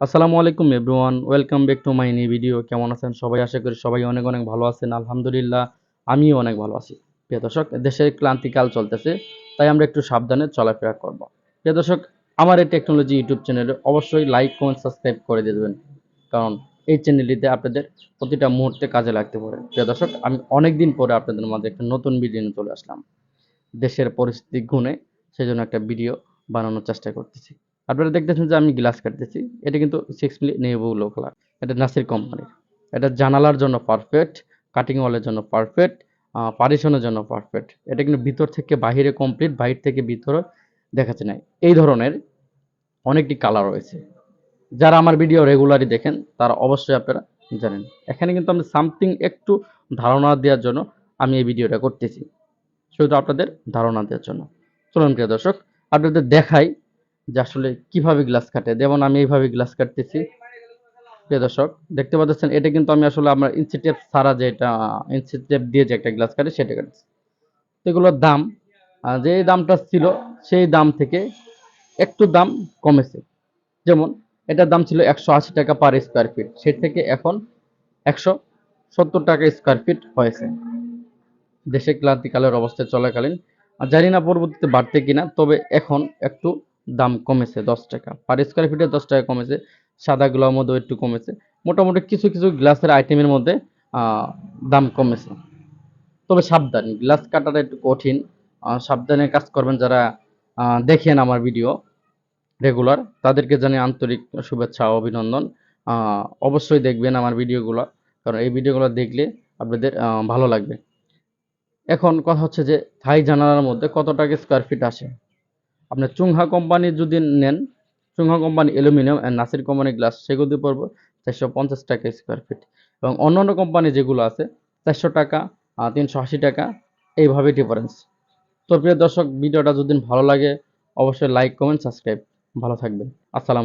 আসসালামু আলাইকুম everyone, welcome back to my new video. কেমন আছেন সবাই? আশা করি সবাই অনেক অনেক ভালো আছেন। আলহামদুলিল্লাহ, আমিও অনেক ভালো আছি। প্রিয় দর্শক, দেশের ক্লান্তিকাল চলতেছে, তাই আমরা একটু সাবধানে চলাফেরা করব। প্রিয় দর্শক, আমার এই টেকনোলজি ইউটিউব চ্যানেলে অবশ্যই লাইক, কমেন্ট, সাবস্ক্রাইব করে দিয়ে দেবেন, কারণ এই চ্যানেলটিতে আপনাদের প্রতিটা মুহূর্তে কাজে লাগতে পারে। প্রিয় দর্শক, আমি অনেক দিন পরে আপনাদের মাঝে একটা নতুন ভিডিও নিয়ে চলে আসলাম। দেশের পরিস্থিতি গুণে সেজন্য একটা ভিডিও বানানোর চেষ্টা করতেছি। আপনারা দেখতেছেন যে আমি গ্লাস কাটতেছি। এটা কিন্তু 6 মিলি নেভুলো কালার। এটা নাসির কোম্পানির। এটা জানালার জন্য পারফেক্ট, কাটিং ওয়ালের জন্য পারফেক্ট, পার্টিশনের জন্য পারফেক্ট। এটা কিন্তু ভিতর থেকে বাহিরে কমপ্লিট, বাহির থেকে ভিতরে দেখাচ্ছে না। এই ধরনের অনেকটি কালার রয়েছে। যারা আমার ভিডিও রেগুলারই দেখেন তারা অবশ্যই আপনারা জানেন। এখানে কিন্তু আমি সামথিং একটু ধারণা দেওয়ার জন্য আমি এই ভিডিওটা করতেছি। শুধু আপনাদের ধারণা দেওয়ার জন্য। চলুন প্রিয় দর্শক, আপনাদের দেখাই যে আসলে কিভাবে গ্লাস কাটে। যেমন আমি এইভাবে গ্লাস কাটতেছি। প্রিয় দর্শক, দেখতে পাচ্ছেন এটা কিন্তু আমি আসলে আমার ইঞ্চি টেপ ছাড়া, যেটা ইঞ্চি টেপ দিয়ে যে একটা গ্লাস কাটে সেটা কাটছি। এগুলোর দাম যে দামটা ছিল সেই দাম থেকে একটু দাম কমেছে। যেমন এটার দাম ছিল 180 টাকা পার স্কোয়ার ফিট, সে থেকে এখন 170 টাকা স্কোয়ার ফিট হয়েছে। দেশে ক্লান্তিকালের অবস্থায় চলাকালীন জানি না পরবর্তীতে বাড়তে কিনা, তবে এখন একটু দাম কমেছে 10 টাকা পার স্কোয়ার ফিটে, 10 টাকা কমেছে। সাদাগুলোর মধ্যেও একটু কমেছে। মোটামুটি কিছু কিছু গ্লাসের আইটেমের মধ্যে দাম কমেছে। তবে সাবধান, গ্লাস কাটাটা একটু কঠিন। সাবধানে কাজ করবেন। যারা দেখেন আমার ভিডিও রেগুলার, তাদেরকে জানি আন্তরিক শুভেচ্ছা ও অভিনন্দন। অবশ্যই দেখবেন আমার ভিডিওগুলো, কারণ এই ভিডিওগুলো দেখলে আপনাদের ভালো লাগবে। এখন কথা হচ্ছে যে থাই জানালার মধ্যে কত টাকা স্কোয়ার ফিট আসে। আপনার চুংহা কোম্পানি যদি নেন, Chungha company aluminium and Nasir company glass, সেগুলো পড়বে 450 টাকা স্কোয়ার ফিট। এবং অন্যান্য কোম্পানি যেগুলো আছে 400 টাকা, 380 টাকা, এইভাবে ডিফারেন্স। তো প্রিয় দর্শক, ভিডিওটা যদি ভালো লাগে অবশ্যই লাইক, কমেন্ট, সাবস্ক্রাইব। ভালো থাকবেন। আসসালামু